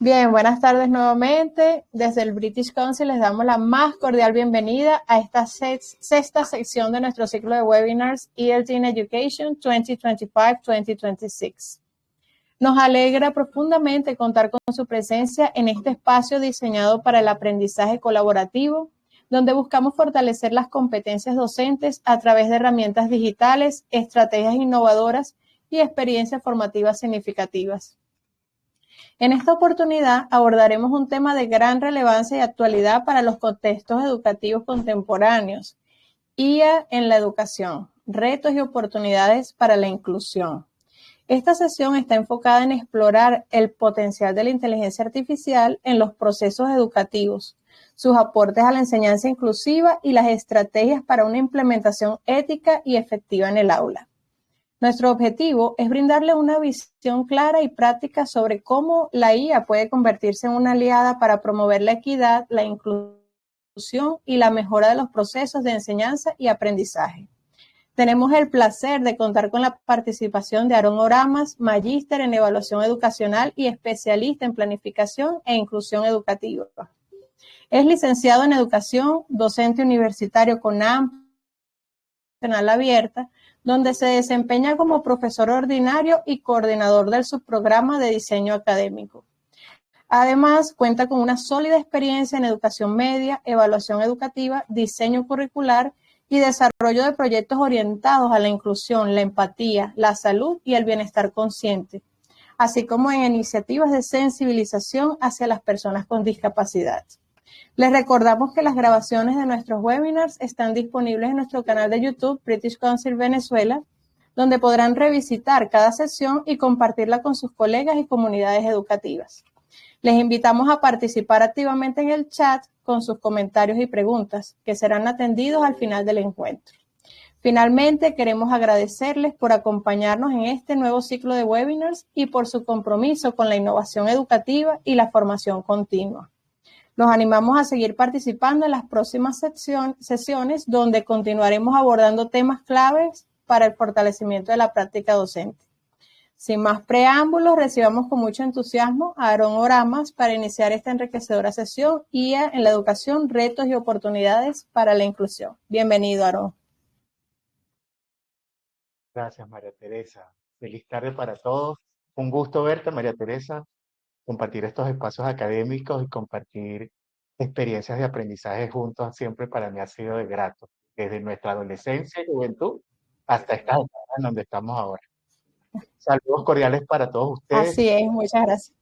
Bien, buenas tardes nuevamente. Desde el British Council les damos la más cordial bienvenida a esta sexta sección de nuestro ciclo de webinars ELT in Education 2025-2026. Nos alegra profundamente contar con su presencia en este espacio diseñado para el aprendizaje colaborativo, donde buscamos fortalecer las competencias docentes a través de herramientas digitales, estrategias innovadoras y experiencias formativas significativas. En esta oportunidad abordaremos un tema de gran relevancia y actualidad para los contextos educativos contemporáneos, IA en la educación, retos y oportunidades para la inclusión. Esta sesión está enfocada en explorar el potencial de la inteligencia artificial en los procesos educativos, sus aportes a la enseñanza inclusiva y las estrategias para una implementación ética y efectiva en el aula. Nuestro objetivo es brindarle una visión clara y práctica sobre cómo la IA puede convertirse en una aliada para promover la equidad, la inclusión y la mejora de los procesos de enseñanza y aprendizaje. Tenemos el placer de contar con la participación de Aarón Oramas, magíster en evaluación educacional y especialista en planificación e inclusión educativa. Es licenciado en educación, docente universitario con nacional abierta, donde se desempeña como profesor ordinario y coordinador del subprograma de diseño académico. Además, cuenta con una sólida experiencia en educación media, evaluación educativa, diseño curricular y desarrollo de proyectos orientados a la inclusión, la empatía, la salud y el bienestar consciente, así como en iniciativas de sensibilización hacia las personas con discapacidad. Les recordamos que las grabaciones de nuestros webinars están disponibles en nuestro canal de YouTube British Council Venezuela, donde podrán revisitar cada sesión y compartirla con sus colegas y comunidades educativas. Les invitamos a participar activamente en el chat con sus comentarios y preguntas, que serán atendidos al final del encuentro. Finalmente, queremos agradecerles por acompañarnos en este nuevo ciclo de webinars y por su compromiso con la innovación educativa y la formación continua. Los animamos a seguir participando en las próximas sesiones donde continuaremos abordando temas claves para el fortalecimiento de la práctica docente. Sin más preámbulos, recibamos con mucho entusiasmo a Aarón Oramas para iniciar esta enriquecedora sesión IA en la educación, retos y oportunidades para la inclusión. Bienvenido, Aarón. Gracias, María Teresa. Feliz tarde para todos. Un gusto verte, María Teresa, compartir estos espacios académicos y compartir experiencias de aprendizaje juntos siempre para mí ha sido de grato, desde nuestra adolescencia y juventud hasta esta etapa en donde estamos ahora. Saludos cordiales para todos ustedes. Así es, muchas gracias.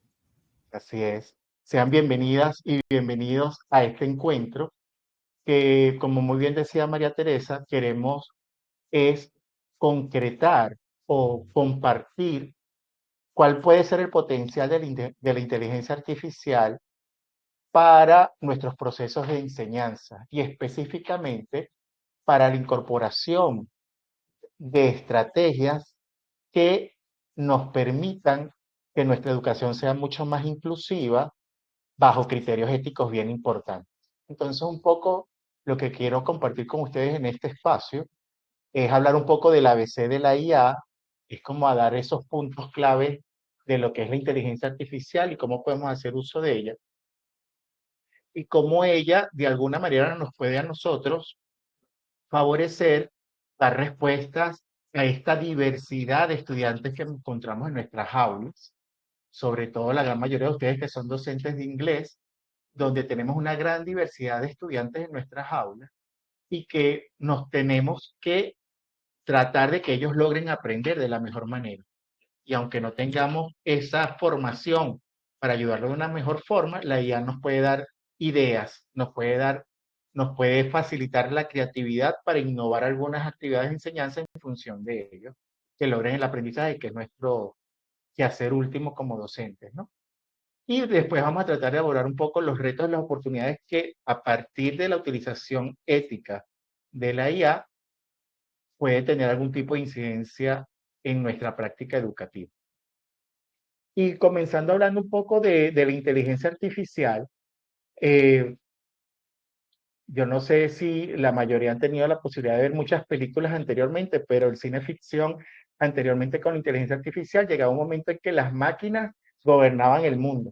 Así es. Sean bienvenidas y bienvenidos a este encuentro que, como muy bien decía María Teresa, queremos es concretar o compartir cuál puede ser el potencial de la inteligencia artificial para nuestros procesos de enseñanza y específicamente para la incorporación de estrategias que nos permitan que nuestra educación sea mucho más inclusiva bajo criterios éticos bien importantes. Entonces, un poco lo que quiero compartir con ustedes en este espacio es hablar un poco del ABC de la IA, es como a dar esos puntos clave de lo que es la inteligencia artificial y cómo podemos hacer uso de ella, y cómo ella de alguna manera nos puede a nosotros favorecer, dar respuestas a esta diversidad de estudiantes que encontramos en nuestras aulas, sobre todo la gran mayoría de ustedes que son docentes de inglés, donde tenemos una gran diversidad de estudiantes en nuestras aulas y que nos tenemos que tratar de que ellos logren aprender de la mejor manera. Y aunque no tengamos esa formación para ayudarlos de una mejor forma, la IA nos puede dar ideas, nos puede facilitar la creatividad para innovar algunas actividades de enseñanza en función de ellos, que logren el aprendizaje, que es nuestro quehacer último como docentes, ¿no? Y después vamos a tratar de abordar un poco los retos y las oportunidades que a partir de la utilización ética de la IA puede tener algún tipo de incidencia en nuestra práctica educativa. Y comenzando hablando un poco de la inteligencia artificial, eh, yo no sé si la mayoría han tenido la posibilidad de ver muchas películas anteriormente, pero el cine ficción anteriormente con la inteligencia artificial llegaba un momento en que las máquinas gobernaban el mundo.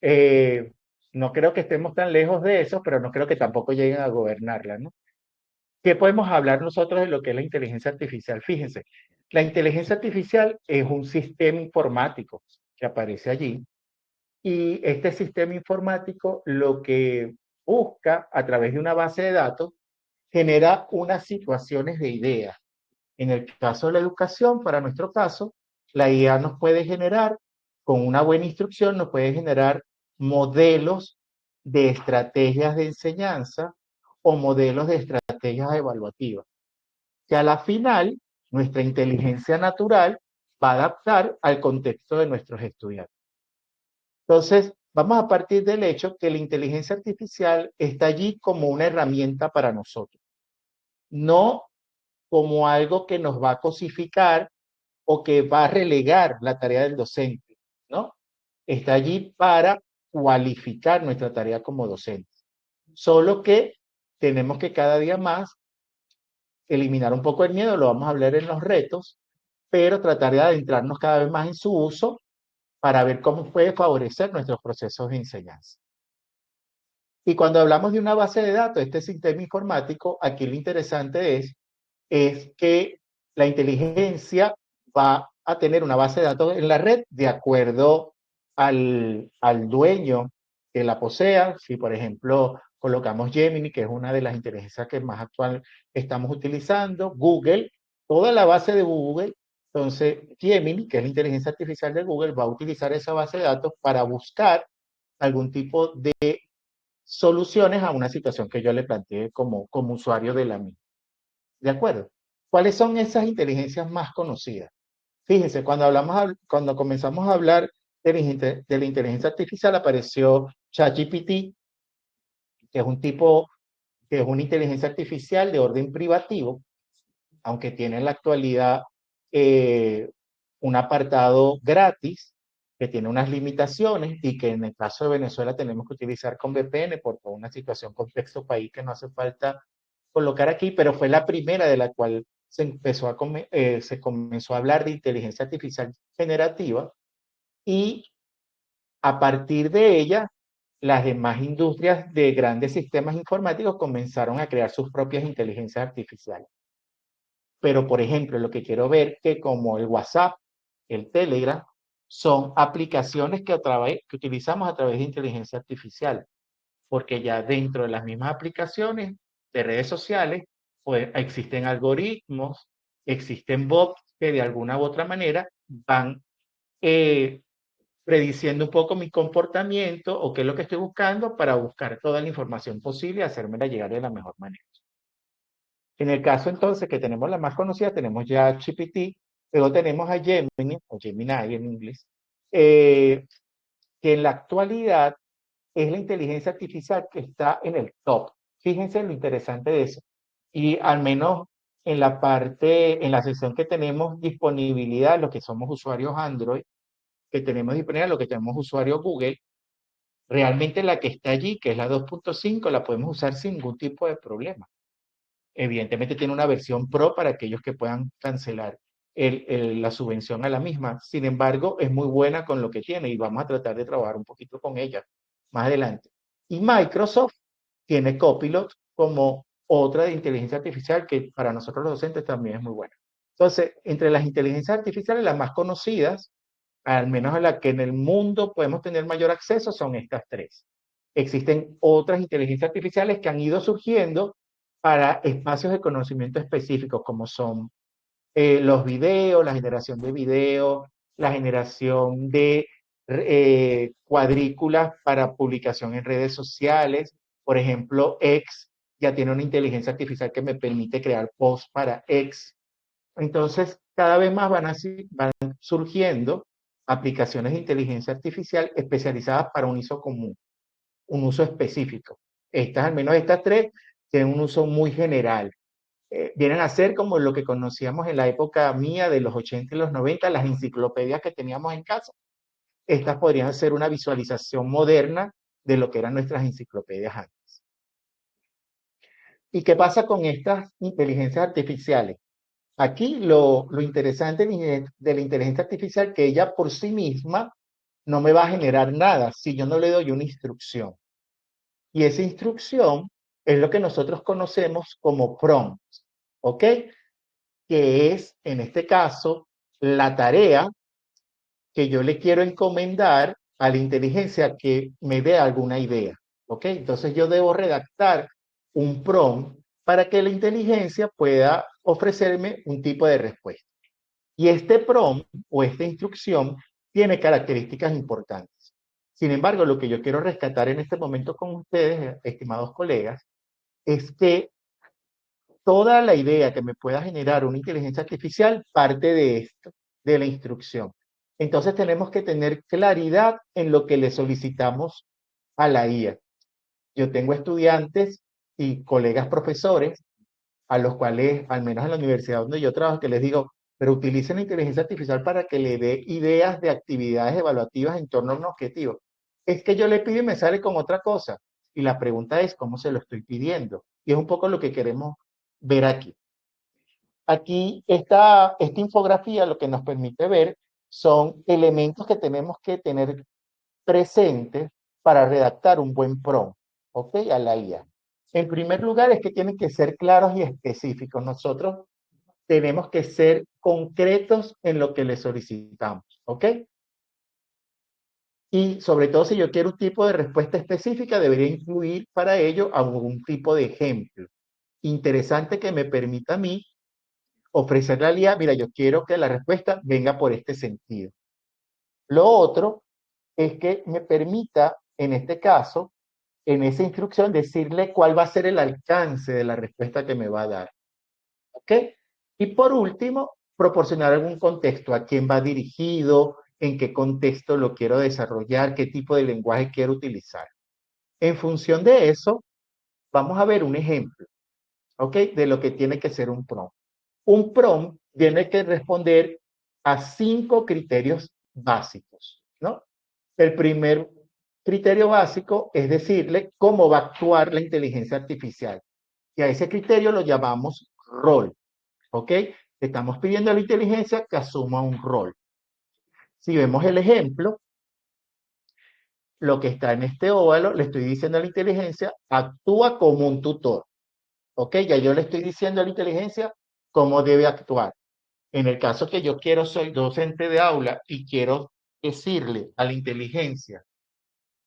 Eh, no creo que estemos tan lejos de eso, pero no creo que tampoco lleguen a gobernarla, ¿no? ¿Qué podemos hablar nosotros de lo que es la inteligencia artificial? Fíjense, la inteligencia artificial es un sistema informático que aparece allí y este sistema informático lo que busca a través de una base de datos genera unas situaciones de ideas. En el caso de la educación, para nuestro caso, la IA nos puede generar, con una buena instrucción, nos puede generar modelos de estrategias de enseñanza o modelos de estrategias evaluativas, que a la final nuestra inteligencia natural va a adaptar al contexto de nuestros estudiantes. Entonces, vamos a partir del hecho que la inteligencia artificial está allí como una herramienta para nosotros, no como algo que nos va a cosificar o que va a relegar la tarea del docente, ¿no? Está allí para cualificar nuestra tarea como docente. Solo que tenemos que cada día más eliminar un poco el miedo, lo vamos a hablar en los retos, pero tratar de adentrarnos cada vez más en su uso para ver cómo puede favorecer nuestros procesos de enseñanza. Y cuando hablamos de una base de datos, este sistema informático, aquí lo interesante es que la inteligencia va a tener una base de datos en la red de acuerdo al dueño que la posea. Si, por ejemplo, colocamos Gemini, que es una de las inteligencias que más actual estamos utilizando, Google, toda la base de Google, entonces Gemini, que es la inteligencia artificial de Google, va a utilizar esa base de datos para buscar algún tipo de soluciones a una situación que yo le planteé como usuario de la misma. ¿De acuerdo? ¿Cuáles son esas inteligencias más conocidas? Fíjense, cuando comenzamos a hablar de la inteligencia artificial, apareció ChatGPT, que es un tipo, que es una inteligencia artificial de orden privativo, aunque tiene en la actualidad eh, un apartado gratis, que tiene unas limitaciones y que en el caso de Venezuela tenemos que utilizar con VPN por toda una situación, contexto país que no hace falta colocar aquí, pero fue la primera de la cual se comenzó a hablar de inteligencia artificial generativa y a partir de ella, las demás industrias de grandes sistemas informáticos comenzaron a crear sus propias inteligencias artificiales. Pero, por ejemplo, lo que quiero ver que como el WhatsApp, el Telegram, son aplicaciones que utilizamos a través de inteligencia artificial, porque ya dentro de las mismas aplicaciones de redes sociales, pues existen algoritmos, existen bots que de alguna u otra manera van eh, prediciendo un poco mi comportamiento o qué es lo que estoy buscando para buscar toda la información posible y hacérmela llegar de la mejor manera. En el caso entonces que tenemos la más conocida, tenemos ya GPT, luego tenemos a Gemini, o Gemini en inglés, que en la actualidad es la inteligencia artificial que está en el top. Fíjense lo interesante de eso. Y al menos en la parte, en la sección que tenemos disponibilidad, los que somos usuarios Android, que tenemos disponibilidad, los que tenemos usuarios Google, realmente la que está allí, que es la 2.5, la podemos usar sin ningún tipo de problema. Evidentemente tiene una versión pro para aquellos que puedan cancelar la subvención a la misma. Sin embargo, es muy buena con lo que tiene y vamos a tratar de trabajar un poquito con ella más adelante. Y Microsoft tiene Copilot como otra de inteligencia artificial que para nosotros los docentes también es muy buena. Entonces, entre las inteligencias artificiales, las más conocidas, al menos a las que en el mundo podemos tener mayor acceso, son estas tres. Existen otras inteligencias artificiales que han ido surgiendo para espacios de conocimiento específicos, como son los videos, la generación de videos, la generación de cuadrículas para publicación en redes sociales. Por ejemplo, X ya tiene una inteligencia artificial que me permite crear posts para X. Entonces, cada vez más van surgiendo aplicaciones de inteligencia artificial especializadas para un uso común, un uso específico. Al menos estas tres, tienen un uso muy general. Vienen a ser como lo que conocíamos en la época mía de los 80 y los 90, las enciclopedias que teníamos en casa. Estas podrían ser una visualización moderna de lo que eran nuestras enciclopedias antes. ¿Y qué pasa con estas inteligencias artificiales? Aquí lo interesante de la inteligencia artificial que ella por sí misma no me va a generar nada si yo no le doy una instrucción. Y esa instrucción es lo que nosotros conocemos como prompt, ¿ok? Que es, en este caso, la tarea que yo le quiero encomendar a la inteligencia que me dé alguna idea, ¿ok? Entonces yo debo redactar un prompt para que la inteligencia pueda ofrecerme un tipo de respuesta. Y este prompt o esta instrucción tiene características importantes. Sin embargo, lo que yo quiero rescatar en este momento con ustedes, estimados colegas, es que toda la idea que me pueda generar una inteligencia artificial parte de esto, de la instrucción. Entonces tenemos que tener claridad en lo que le solicitamos a la IA. Yo tengo estudiantes y colegas profesores a los cuales, al menos en la universidad donde yo trabajo, que les digo, pero utilicen la inteligencia artificial para que le dé ideas de actividades evaluativas en torno a un objetivo. Es que yo le pido y me sale con otra cosa. Y la pregunta es, ¿cómo se lo estoy pidiendo? Y es un poco lo que queremos ver aquí. Aquí esta infografía lo que nos permite ver son elementos que tenemos que tener presentes para redactar un buen prompt, ¿ok? A la IA. En primer lugar es que tienen que ser claros y específicos. Nosotros tenemos que ser concretos en lo que le solicitamos, ¿ok? Y sobre todo si yo quiero un tipo de respuesta específica, debería incluir para ello algún tipo de ejemplo interesante que me permita a mí ofrecerle al IA, mira, yo quiero que la respuesta venga por este sentido. Lo otro es que me permita, en este caso, en esa instrucción, decirle cuál va a ser el alcance de la respuesta que me va a dar. ¿Ok? Y por último, proporcionar algún contexto, a quién va dirigido, en qué contexto lo quiero desarrollar, qué tipo de lenguaje quiero utilizar. En función de eso, vamos a ver un ejemplo, ¿ok? De lo que tiene que ser un prompt. Un prompt tiene que responder a 5 criterios básicos, ¿no? El primer criterio básico es decirle cómo va a actuar la inteligencia artificial. Y a ese criterio lo llamamos rol, ¿ok? Estamos pidiendo a la inteligencia que asuma un rol. Si vemos el ejemplo, lo que está en este óvalo, le estoy diciendo a la inteligencia, actúa como un tutor, ¿ok? Ya yo le estoy diciendo a la inteligencia cómo debe actuar. En el caso que yo quiero, soy docente de aula y quiero decirle a la inteligencia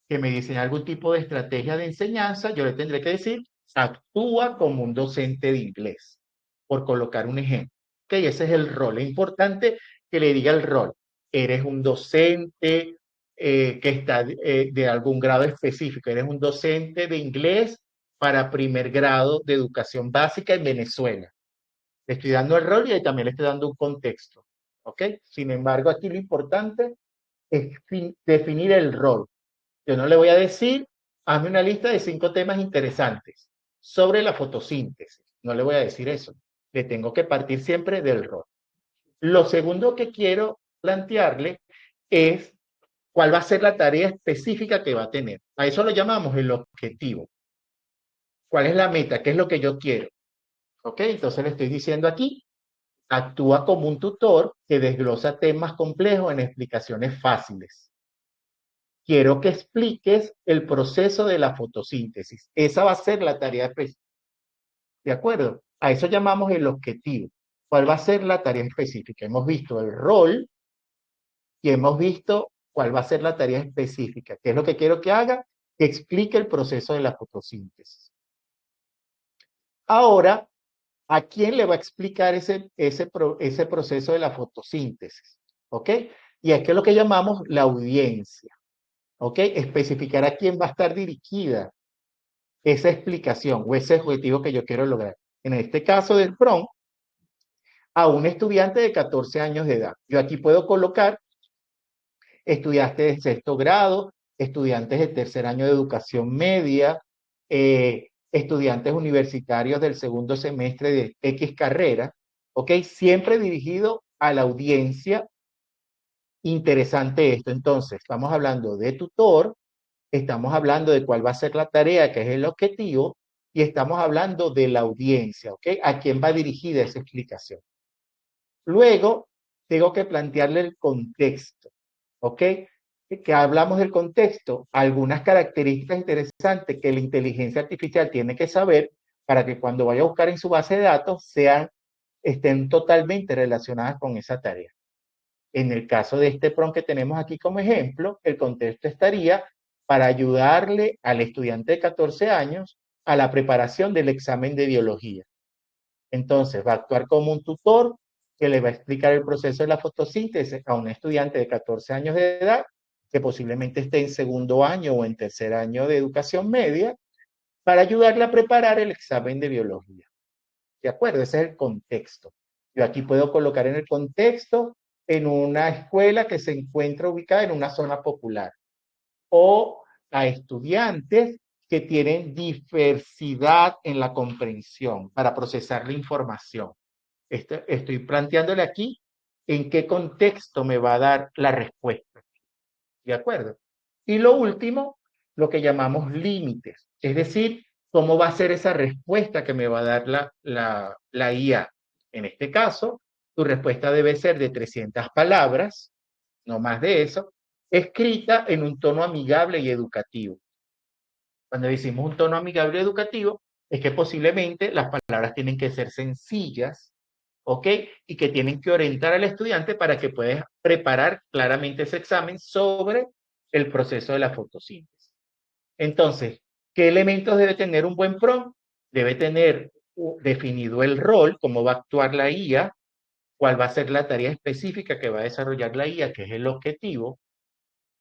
que me diseñe algún tipo de estrategia de enseñanza, yo le tendré que decir, actúa como un docente de inglés, por colocar un ejemplo. Ok, ese es el rol. Es importante que le diga el rol. Eres un docente que está de algún grado específico. Eres un docente de inglés para primer grado de educación básica en Venezuela. Le estoy dando el rol y también le estoy dando un contexto. ¿Ok? Sin embargo, aquí lo importante es definir el rol. Yo no le voy a decir, hazme una lista de 5 temas interesantes sobre la fotosíntesis. No le voy a decir eso. Le tengo que partir siempre del rol. Lo segundo que quiero plantearle es cuál va a ser la tarea específica que va a tener. A eso lo llamamos el objetivo. ¿Cuál es la meta? ¿Qué es lo que yo quiero? ¿Ok? Entonces le estoy diciendo aquí, actúa como un tutor que desglosa temas complejos en explicaciones fáciles. Quiero que expliques el proceso de la fotosíntesis. Esa va a ser la tarea específica. ¿De acuerdo? A eso llamamos el objetivo. ¿Cuál va a ser la tarea específica? Hemos visto el rol y hemos visto cuál va a ser la tarea específica. ¿Qué es lo que quiero que haga? Que explique el proceso de la fotosíntesis. Ahora, ¿a quién le va a explicar ese proceso de la fotosíntesis? ¿Ok? Y es que es lo que llamamos la audiencia. ¿Ok? Especificar a quién va a estar dirigida esa explicación o ese objetivo que yo quiero lograr. En este caso del prompt, a un estudiante de 14 años de edad. Yo aquí puedo colocar estudiantes de sexto grado, estudiantes de tercer año de educación media, estudiantes universitarios del segundo semestre de X carrera, ¿ok? Siempre dirigido a la audiencia. Interesante esto. Entonces, estamos hablando de tutor, estamos hablando de cuál va a ser la tarea, que es el objetivo, y estamos hablando de la audiencia, ¿ok? ¿A quién va dirigida esa explicación? Luego, tengo que plantearle el contexto, ¿ok? que hablamos del contexto, algunas características interesantes que la inteligencia artificial tiene que saber para que cuando vaya a buscar en su base de datos estén totalmente relacionadas con esa tarea. En el caso de este prompt que tenemos aquí como ejemplo, el contexto estaría para ayudarle al estudiante de 14 años a la preparación del examen de biología. Entonces, va a actuar como un tutor que le va a explicar el proceso de la fotosíntesis a un estudiante de 14 años de edad que posiblemente esté en segundo año o en tercer año de educación media para ayudarle a preparar el examen de biología. ¿De acuerdo? Ese es el contexto. Yo aquí puedo colocar en el contexto en una escuela que se encuentra ubicada en una zona popular o a estudiantes que tienen diversidad en la comprensión para procesar la información. Estoy planteándole aquí en qué contexto me va a dar la respuesta. ¿De acuerdo? Y lo último, lo que llamamos límites, es decir, cómo va a ser esa respuesta que me va a dar la IA. En este caso, tu respuesta debe ser de 300 palabras, no más de eso, escrita en un tono amigable y educativo. Cuando decimos un tono amigable y educativo, es que posiblemente las palabras tienen que ser sencillas, ¿ok? Y que tienen que orientar al estudiante para que pueda preparar claramente ese examen sobre el proceso de la fotosíntesis. Entonces, ¿qué elementos debe tener un buen prompt? Debe tener definido el rol, cómo va a actuar la IA, cuál va a ser la tarea específica que va a desarrollar la IA, que es el objetivo,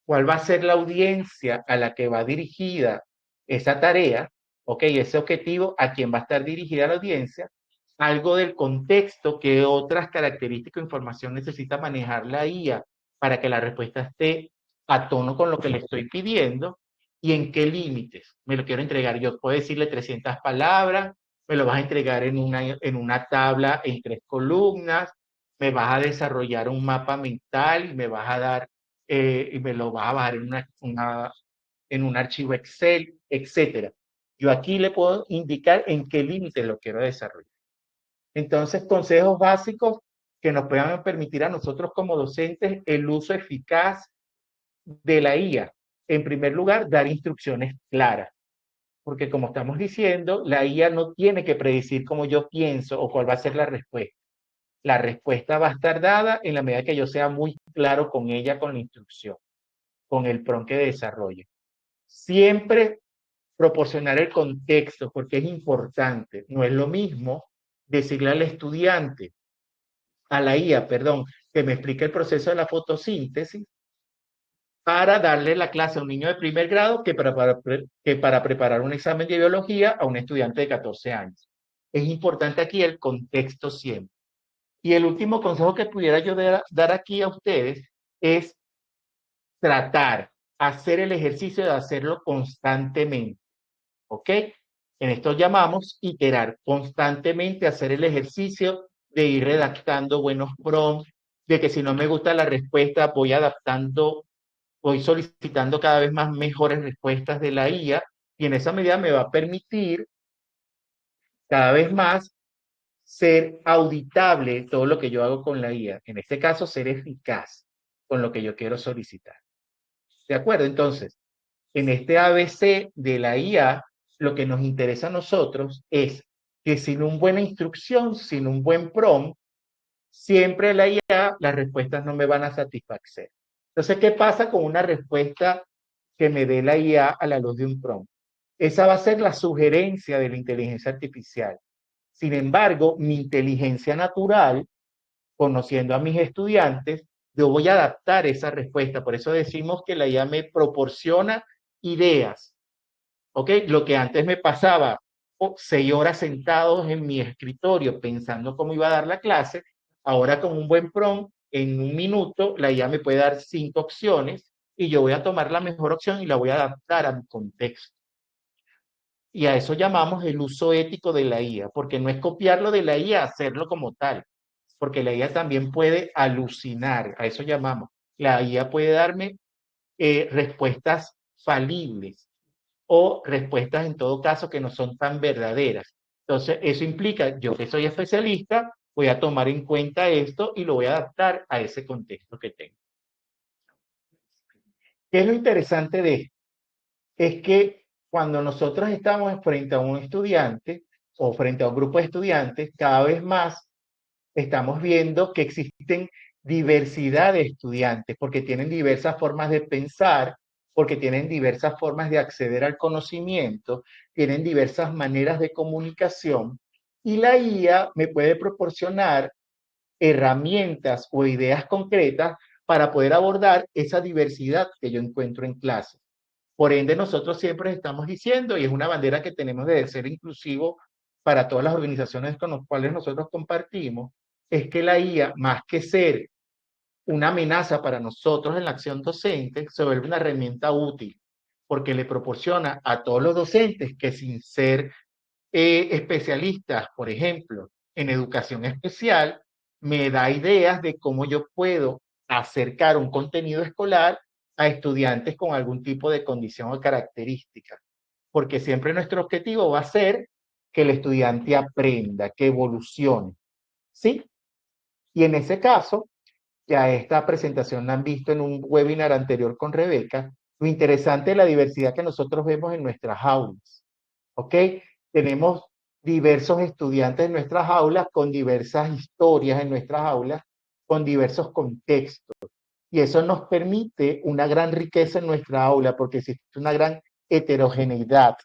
cuál va a ser la audiencia a la que va dirigida esa tarea, ¿ok? Ese objetivo, a quién va a estar dirigida la audiencia, algo del contexto, qué otras características o información necesita manejar la IA para que la respuesta esté a tono con lo que le estoy pidiendo y en qué límites me lo quiero entregar. Yo puedo decirle 300 palabras, me lo vas a entregar en una tabla en 3 columnas, me vas a desarrollar un mapa mental y me vas a dar y me lo vas a bajar en un archivo Excel, etcétera. Yo aquí le puedo indicar en qué límite lo quiero desarrollar. Entonces, consejos básicos que nos puedan permitir a nosotros como docentes el uso eficaz de la IA. En primer lugar, dar instrucciones claras, porque como estamos diciendo, la IA no tiene que predecir cómo yo pienso o cuál va a ser la respuesta. La respuesta va a estar dada en la medida que yo sea muy claro con ella, con la instrucción, con el prompt que desarrolle. Siempre proporcionar el contexto, porque es importante. No es lo mismo decirle al estudiante, a la IA, perdón, que me explique el proceso de la fotosíntesis para darle la clase a un niño de primer grado que para preparar un examen de biología a un estudiante de 14 años. Es importante aquí el contexto siempre. Y el último consejo que pudiera yo dar aquí a ustedes es tratar, hacer el ejercicio de hacerlo constantemente. ¿Ok? En esto llamamos iterar constantemente, hacer el ejercicio de ir redactando buenos prompts, de que si no me gusta la respuesta, voy adaptando, voy solicitando cada vez más mejores respuestas de la IA y en esa medida me va a permitir cada vez más ser auditable todo lo que yo hago con la IA. En este caso, ser eficaz con lo que yo quiero solicitar. ¿De acuerdo? Entonces, en este ABC de la IA, lo que nos interesa a nosotros es que sin una buena instrucción, sin un buen prompt, siempre la IA, las respuestas no me van a satisfacer. Entonces, ¿qué pasa con una respuesta que me dé la IA a la luz de un prompt? Esa va a ser la sugerencia de la inteligencia artificial. Sin embargo, mi inteligencia natural, conociendo a mis estudiantes, yo voy a adaptar esa respuesta. Por eso decimos que la IA me proporciona ideas. ¿Ok? Lo que antes me pasaba 6 horas sentados en mi escritorio pensando cómo iba a dar la clase, ahora con un buen prompt, en un minuto, la IA me puede dar 5 opciones y yo voy a tomar la mejor opción y la voy a adaptar a mi contexto. Y a eso llamamos el uso ético de la IA, porque no es copiarlo de la IA, hacerlo como tal, porque la IA también puede alucinar, a eso llamamos. La IA puede darme respuestas falibles o respuestas en todo caso que no son tan verdaderas. Entonces, eso implica, yo que soy especialista, voy a tomar en cuenta esto y lo voy a adaptar a ese contexto que tengo. ¿Qué es lo interesante de esto? Es que cuando nosotros estamos frente a un estudiante o frente a un grupo de estudiantes, cada vez más estamos viendo que existen diversidad de estudiantes porque tienen diversas formas de pensar, porque tienen diversas formas de acceder al conocimiento, tienen diversas maneras de comunicación y la IA me puede proporcionar herramientas o ideas concretas para poder abordar esa diversidad que yo encuentro en clase. Por ende, nosotros siempre estamos diciendo, y es una bandera que tenemos de ser inclusivo para todas las organizaciones con las cuales nosotros compartimos, es que la IA, más que ser una amenaza para nosotros en la acción docente, se vuelve una herramienta útil, porque le proporciona a todos los docentes que sin ser especialistas, por ejemplo, en educación especial, me da ideas de cómo yo puedo acercar un contenido escolar a estudiantes con algún tipo de condición o característica, porque siempre nuestro objetivo va a ser que el estudiante aprenda, que evolucione, ¿sí? Y en ese caso, ya esta presentación la han visto en un webinar anterior con Rebeca, lo interesante es la diversidad que nosotros vemos en nuestras aulas. ¿Ok? Tenemos diversos estudiantes en nuestras aulas, con diversas historias en nuestras aulas, con diversos contextos. Y eso nos permite una gran riqueza en nuestra aula, porque existe una gran heterogeneidad.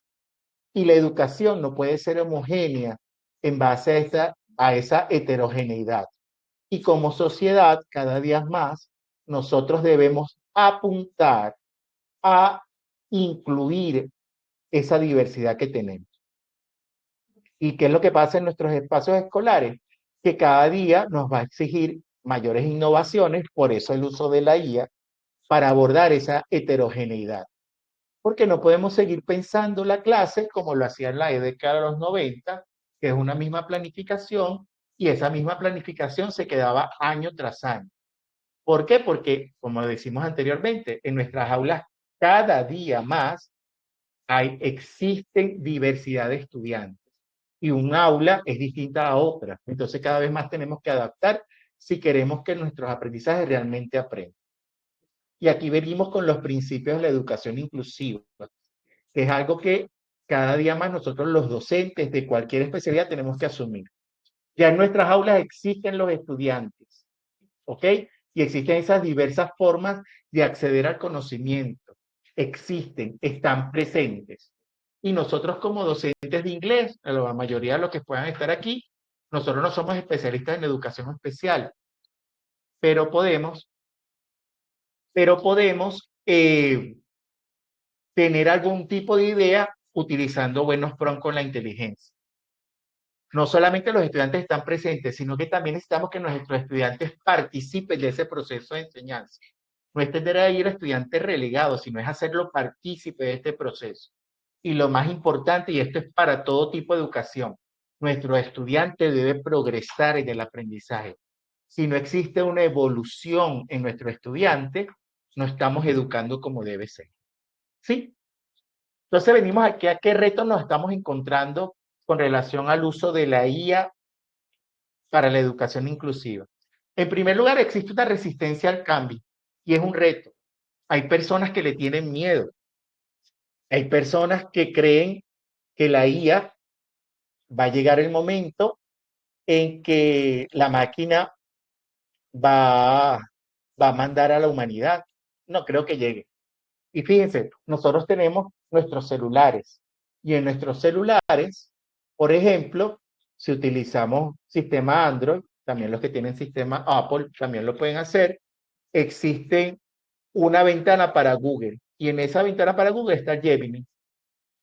Y la educación no puede ser homogénea en base a esa heterogeneidad. Y como sociedad, cada día más, nosotros debemos apuntar a incluir esa diversidad que tenemos. ¿Y qué es lo que pasa en nuestros espacios escolares? Que cada día nos va a exigir mayores innovaciones, por eso el uso de la IA, para abordar esa heterogeneidad. Porque no podemos seguir pensando la clase como lo hacía en la década de los 90, que es una misma planificación, y esa misma planificación se quedaba año tras año. ¿Por qué? Porque, como decimos anteriormente, en nuestras aulas cada día más existen diversidad de estudiantes y un aula es distinta a otra. Entonces cada vez más tenemos que adaptar si queremos que nuestros aprendizajes realmente aprendan. Y aquí venimos con los principios de la educación inclusiva, que es algo que cada día más nosotros los docentes de cualquier especialidad tenemos que asumir. Ya en nuestras aulas existen los estudiantes, ¿ok? Y existen esas diversas formas de acceder al conocimiento. Existen, están presentes. Y nosotros como docentes de inglés, la mayoría de los que puedan estar aquí, nosotros no somos especialistas en educación especial, pero podemos tener algún tipo de idea utilizando buenos prompts con la inteligencia. No solamente los estudiantes están presentes, sino que también necesitamos que nuestros estudiantes participen de ese proceso de enseñanza. No es tener a ir a estudiantes relegados, sino es hacerlo partícipe de este proceso. Y lo más importante, y esto es para todo tipo de educación, nuestro estudiante debe progresar en el aprendizaje. Si no existe una evolución en nuestro estudiante, no estamos educando como debe ser. ¿Sí? Entonces venimos aquí a qué retos nos estamos encontrando con relación al uso de la IA para la educación inclusiva. En primer lugar, existe una resistencia al cambio y es un reto. Hay personas que le tienen miedo. Hay personas que creen que la IA va a llegar el momento en que la máquina va, va a mandar a la humanidad. No creo que llegue. Y fíjense, nosotros tenemos nuestros celulares y en nuestros celulares, por ejemplo, si utilizamos sistema Android, también los que tienen sistema Apple también lo pueden hacer, existe una ventana para Google y en esa ventana para Google está Gemini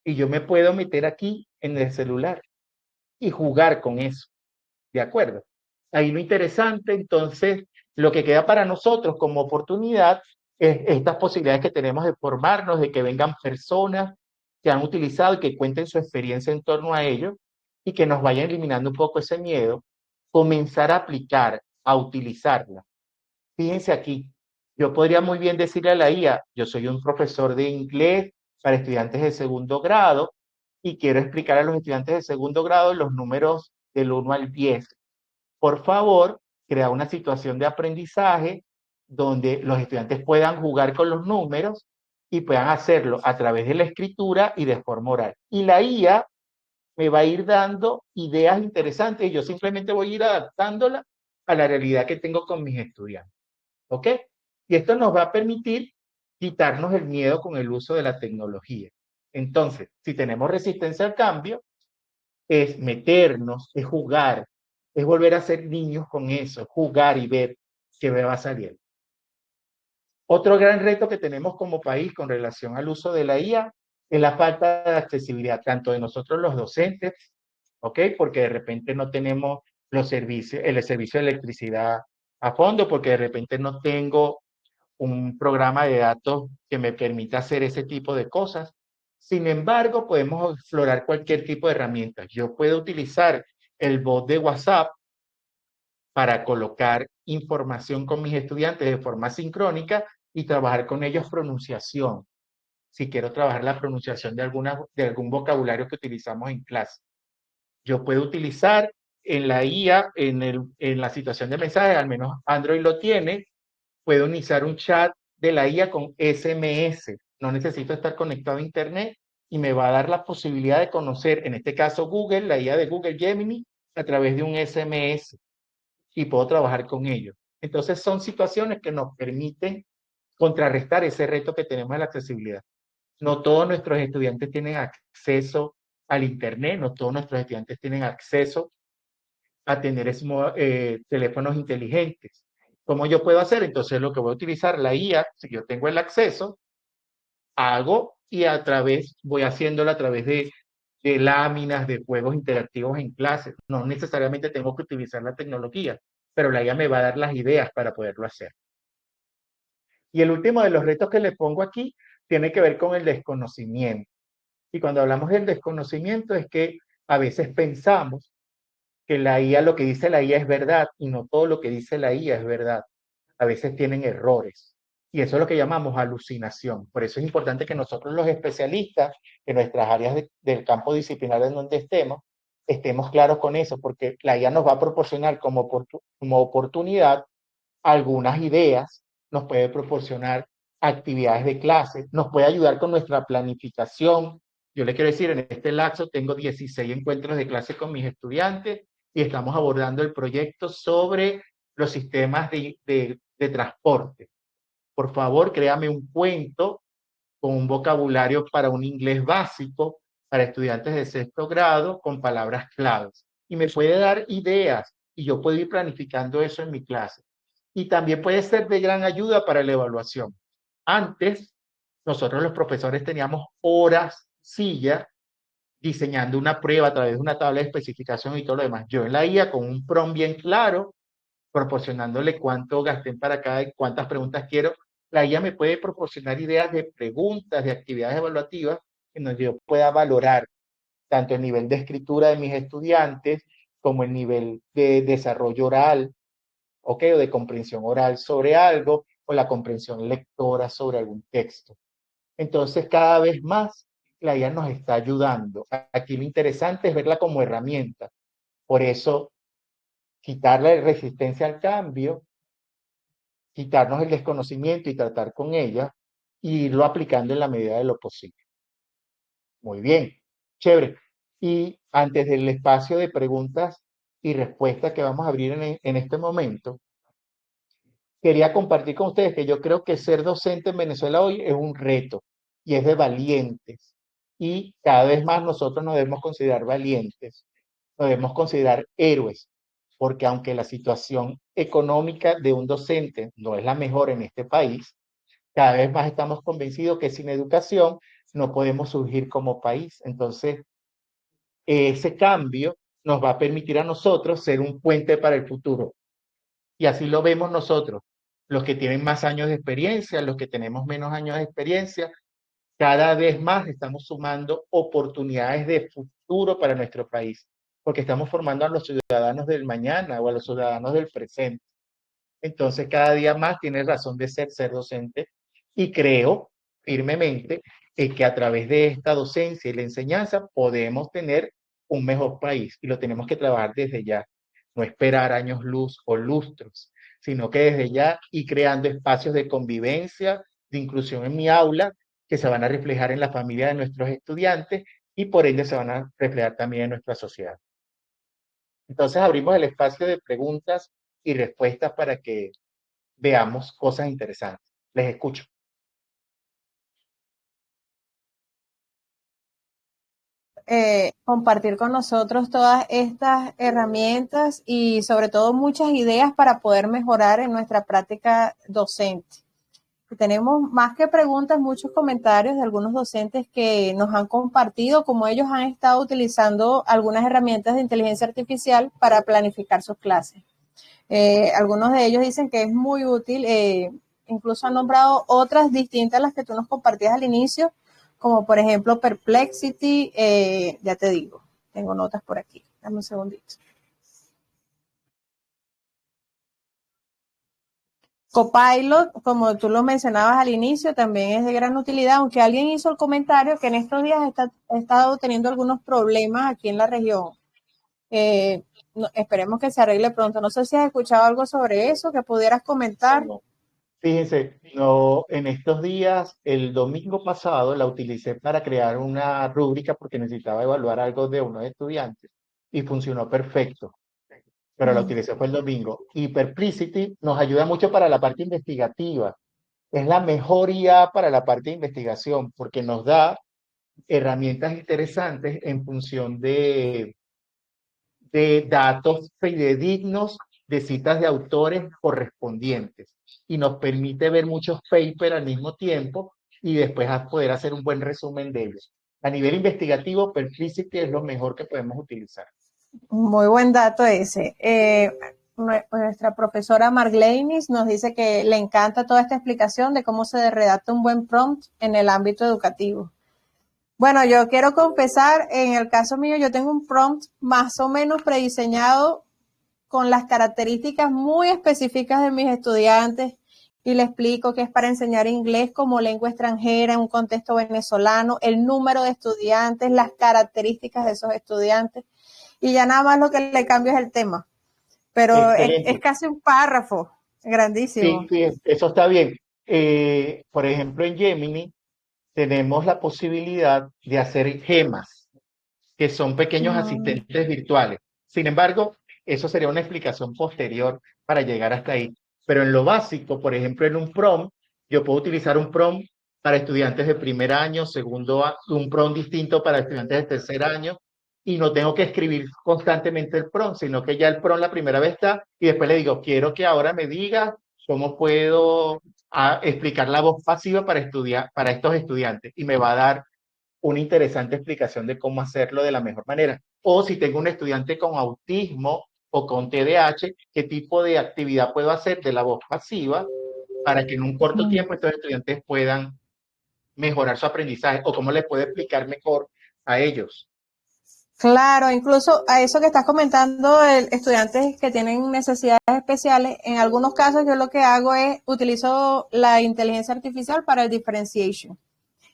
y yo me puedo meter aquí en el celular y jugar con eso, ¿de acuerdo? Ahí lo interesante, entonces, lo que queda para nosotros como oportunidad es estas posibilidades que tenemos de formarnos, de que vengan personas que han utilizado y que cuenten su experiencia en torno a ello y que nos vayan eliminando un poco ese miedo, comenzar a aplicar, a utilizarla. Fíjense aquí, yo podría muy bien decirle a la IA, yo soy un profesor de inglés para estudiantes de segundo grado y quiero explicar a los estudiantes de segundo grado los números del 1 al 10. Por favor, crea una situación de aprendizaje donde los estudiantes puedan jugar con los números y puedan hacerlo a través de la escritura y de forma oral. Y la IA me va a ir dando ideas interesantes y yo simplemente voy a ir adaptándola a la realidad que tengo con mis estudiantes. ¿Ok? Y esto nos va a permitir quitarnos el miedo con el uso de la tecnología. Entonces, si tenemos resistencia al cambio, es meternos, es jugar, es volver a ser niños con eso, jugar y ver qué me va a salir. Otro gran reto que tenemos como país con relación al uso de la IA es la falta de accesibilidad, tanto de nosotros los docentes, ¿ok? Porque de repente no tenemos los servicios, el servicio de electricidad a fondo, porque de repente no tengo un programa de datos que me permita hacer ese tipo de cosas. Sin embargo, podemos explorar cualquier tipo de herramientas. Yo puedo utilizar el bot de WhatsApp para colocar información con mis estudiantes de forma sincrónica y trabajar con ellos pronunciación. Si quiero trabajar la pronunciación de algún vocabulario que utilizamos en clase. Yo puedo utilizar en la IA, en la situación de mensajes, al menos Android lo tiene, puedo iniciar un chat de la IA con SMS. No necesito estar conectado a Internet y me va a dar la posibilidad de conocer, en este caso Google, la IA de Google Gemini, a través de un SMS y puedo trabajar con ellos. Entonces son situaciones que nos permiten contrarrestar ese reto que tenemos de la accesibilidad. No todos nuestros estudiantes tienen acceso al Internet, no todos nuestros estudiantes tienen acceso a tener teléfonos inteligentes. ¿Cómo yo puedo hacer? Entonces lo que voy a utilizar, la IA, si yo tengo el acceso, hago y voy haciéndolo a través de láminas, de juegos interactivos en clases. No necesariamente tengo que utilizar la tecnología, pero la IA me va a dar las ideas para poderlo hacer. Y el último de los retos que le pongo aquí tiene que ver con el desconocimiento. Y cuando hablamos del desconocimiento es que a veces pensamos que la IA, lo que dice la IA es verdad y no todo lo que dice la IA es verdad. A veces tienen errores. Y eso es lo que llamamos alucinación. Por eso es importante que nosotros los especialistas en nuestras áreas del campo disciplinar en donde estemos claros con eso, porque la IA nos va a proporcionar como oportunidad algunas ideas, nos puede proporcionar actividades de clase, nos puede ayudar con nuestra planificación. Yo le quiero decir, en este lapso tengo 16 encuentros de clase con mis estudiantes y estamos abordando el proyecto sobre los sistemas de transporte. Por favor, créame un cuento con un vocabulario para un inglés básico para estudiantes de sexto grado con palabras claves. Y me puede dar ideas y yo puedo ir planificando eso en mi clase. Y también puede ser de gran ayuda para la evaluación. Antes, nosotros los profesores teníamos horas, sillas, diseñando una prueba a través de una tabla de especificación y todo lo demás. Yo en la IA con un prompt bien claro, proporcionándole cuánto gasté para cada, cuántas preguntas quiero, la IA me puede proporcionar ideas de preguntas, de actividades evaluativas, en donde yo pueda valorar tanto el nivel de escritura de mis estudiantes como el nivel de desarrollo oral, ¿ok? O de comprensión oral sobre algo, o la comprensión lectora sobre algún texto. Entonces, cada vez más, la IA nos está ayudando. Aquí lo interesante es verla como herramienta. Por eso, quitarle la resistencia al cambio, quitarnos el desconocimiento y tratar con ella, y irlo aplicando en la medida de lo posible. Muy bien, chévere. Y antes del espacio de preguntas y respuestas que vamos a abrir en este momento, quería compartir con ustedes que yo creo que ser docente en Venezuela hoy es un reto y es de valientes. Y cada vez más nosotros nos debemos considerar valientes, nos debemos considerar héroes, porque aunque la situación económica de un docente no es la mejor en este país, cada vez más estamos convencidos que sin educación no podemos surgir como país. Entonces, ese cambio nos va a permitir a nosotros ser un puente para el futuro. Y así lo vemos nosotros, los que tienen más años de experiencia, los que tenemos menos años de experiencia, cada vez más estamos sumando oportunidades de futuro para nuestro país, porque estamos formando a los ciudadanos del mañana o a los ciudadanos del presente. Entonces, cada día más tiene razón de ser docente y creo firmemente que a través de esta docencia y la enseñanza podemos tener un mejor país y lo tenemos que trabajar desde ya, no esperar años luz o lustros, sino que desde ya y creando espacios de convivencia, de inclusión en mi aula, que se van a reflejar en la familia de nuestros estudiantes y por ende se van a reflejar también en nuestra sociedad. Entonces abrimos el espacio de preguntas y respuestas para que veamos cosas interesantes. Les escucho. Compartir con nosotros todas estas herramientas y sobre todo muchas ideas para poder mejorar en nuestra práctica docente. Tenemos más que preguntas, muchos comentarios de algunos docentes que nos han compartido cómo ellos han estado utilizando algunas herramientas de inteligencia artificial para planificar sus clases. Algunos de ellos dicen que es muy útil, incluso han nombrado otras distintas a las que tú nos compartías al inicio, como por ejemplo Perplexity, ya te digo, tengo notas por aquí, dame un segundito. Copilot, como tú lo mencionabas al inicio, también es de gran utilidad, aunque alguien hizo el comentario que en estos días ha estado teniendo algunos problemas aquí en la región. Esperemos que se arregle pronto. No sé si has escuchado algo sobre eso, que pudieras comentar. No. Fíjense, no, en estos días, el domingo pasado, la utilicé para crear una rúbrica porque necesitaba evaluar algo de unos estudiantes y funcionó perfecto, pero la utilicé fue el domingo. Y Perplexity nos ayuda mucho para la parte investigativa. Es la mejor IA para la parte de investigación porque nos da herramientas interesantes en función de datos fidedignos de citas de autores correspondientes y nos permite ver muchos papers al mismo tiempo y después poder hacer un buen resumen de ellos. A nivel investigativo, Perplexity es lo mejor que podemos utilizar. Muy buen dato ese. Nuestra profesora Marglenis nos dice que le encanta toda esta explicación de cómo se redacta un buen prompt en el ámbito educativo. Bueno, yo quiero confesar, en el caso mío, yo tengo un prompt más o menos prediseñado con las características muy específicas de mis estudiantes y le explico que es para enseñar inglés como lengua extranjera en un contexto venezolano, el número de estudiantes, las características de esos estudiantes y ya nada más lo que le cambio es el tema. Pero es casi un párrafo grandísimo. Sí, eso está bien. Por ejemplo, en Gemini tenemos la posibilidad de hacer gemas, que son pequeños asistentes virtuales. Sin embargo, eso sería una explicación posterior para llegar hasta ahí. Pero en lo básico, por ejemplo, en un prompt, yo puedo utilizar un prompt para estudiantes de primer año, un prompt distinto para estudiantes de tercer año, y no tengo que escribir constantemente el prompt, sino que ya el prompt la primera vez está, y después le digo, quiero que ahora me diga cómo puedo explicar la voz pasiva para estos estudiantes, y me va a dar una interesante explicación de cómo hacerlo de la mejor manera. O si tengo un estudiante con autismo o con TDAH, qué tipo de actividad puedo hacer de la voz pasiva para que en un corto tiempo estos estudiantes puedan mejorar su aprendizaje o cómo les puedo explicar mejor a ellos. Claro, incluso a eso que estás comentando, estudiantes que tienen necesidades especiales, en algunos casos yo lo que hago es utilizo la inteligencia artificial para el differentiation.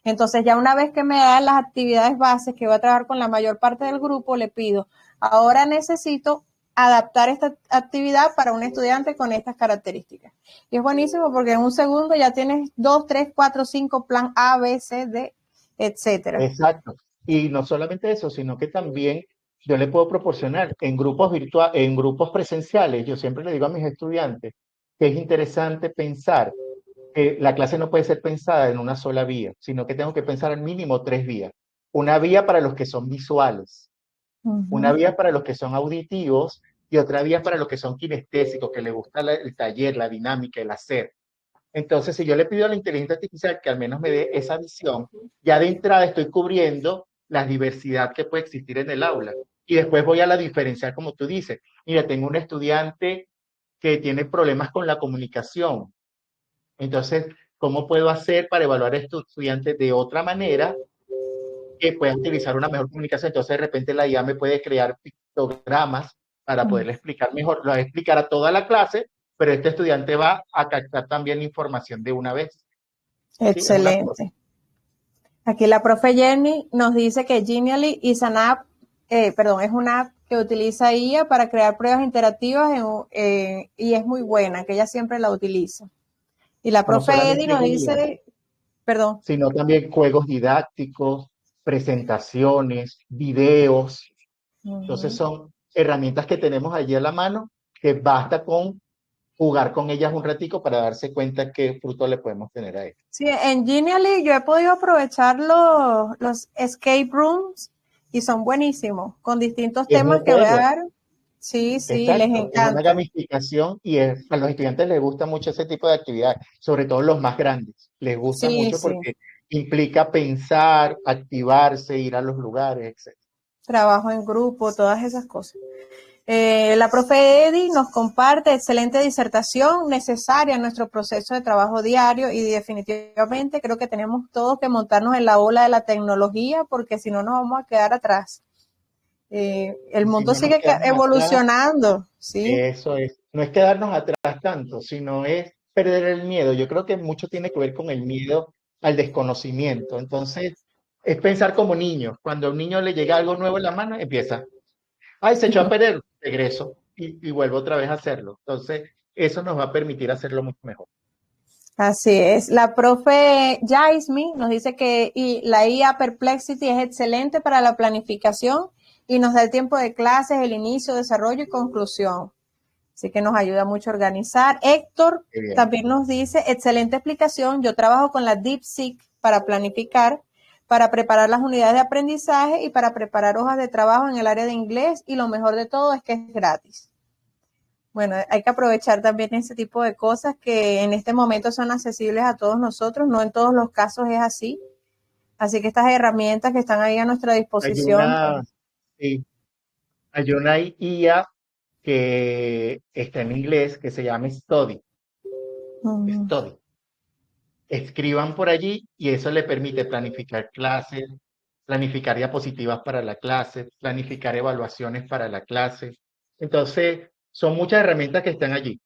Entonces ya una vez que me da las actividades bases que voy a trabajar con la mayor parte del grupo, le pido, ahora necesito adaptar esta actividad para un estudiante con estas características. Y es buenísimo porque en un segundo ya tienes 2, 3, 4, 5 plan A, B, C, D, etcétera. Exacto. Y no solamente eso, sino que también yo le puedo proporcionar en grupos en grupos presenciales. Yo siempre le digo a mis estudiantes que es interesante pensar que la clase no puede ser pensada en una sola vía, sino que tengo que pensar al mínimo 3 vías. Una vía para los que son visuales, una vía para los que son auditivos y otra vía para los que son kinestésicos, que les gusta el taller, la dinámica, el hacer. Entonces, si yo le pido a la inteligencia artificial que al menos me dé esa visión, ya de entrada estoy cubriendo la diversidad que puede existir en el aula. Y después voy a la diferencial, como tú dices. Mira, tengo un estudiante que tiene problemas con la comunicación. Entonces, ¿cómo puedo hacer para evaluar a estos estudiantes de otra manera que puedan utilizar una mejor comunicación? Entonces, de repente la IA me puede crear pictogramas para poderle explicar mejor. Lo va a explicar a toda la clase, pero este estudiante va a captar también la información de una vez. Excelente. Aquí la profe Jenny nos dice que Genially es una app que utiliza IA para crear pruebas interactivas y es muy buena, que ella siempre la utiliza. Y la No profe Eddie solamente nos guía, dice, perdón, sino también juegos didácticos, presentaciones, videos. Entonces son herramientas que tenemos allí a la mano que basta con jugar con ellas un ratico para darse cuenta qué fruto le podemos tener a esto. sí, en Genially yo he podido aprovechar los escape rooms y son buenísimos, con distintos Es temas un que voy a juego, dar. Sí, sí, les exacto, es una encanta. gamificación y a los estudiantes les gusta mucho ese tipo de actividades, sobre todo los más grandes. Les gusta Sí, mucho sí, porque implica pensar, activarse, ir a los lugares, etc. trabajo en grupo, todas esas cosas. La profe Eddie nos comparte excelente disertación necesaria en nuestro proceso de trabajo diario y definitivamente creo que tenemos todos que montarnos en la ola de la tecnología porque si no nos vamos a quedar atrás. El Y si mundo no nos sigue quedamos atrás, evolucionando, ¿sí? eso es, no es quedarnos atrás tanto, sino es perder el miedo. Yo creo que mucho tiene que ver con el miedo al desconocimiento. Entonces, es pensar como niños. Cuando a un niño le llega algo nuevo en la mano, empieza, ay, se echó a perder, regreso y vuelvo otra vez a hacerlo. Entonces, eso nos va a permitir hacerlo mucho mejor. Así es. La profe Jaismi nos dice que la IA Perplexity es excelente para la planificación y nos da el tiempo de clases, el inicio, desarrollo y conclusión. Así que nos ayuda mucho a organizar. Héctor Qué bien. también nos dice, excelente explicación. Yo trabajo con la DeepSeek para planificar, para preparar las unidades de aprendizaje y para preparar hojas de trabajo en el área de inglés. Y lo mejor de todo es que es gratis. Bueno, hay que aprovechar también ese tipo de cosas que en este momento son accesibles a todos nosotros. No en todos los casos es así. Así que estas herramientas que están ahí a nuestra Hay disposición, una, sí, hay una IA que está en inglés que se llama Study. pues, Study. Escriban por allí y eso le permite planificar clases, planificar diapositivas para la clase, planificar evaluaciones para la clase. Entonces, son muchas herramientas que están allí.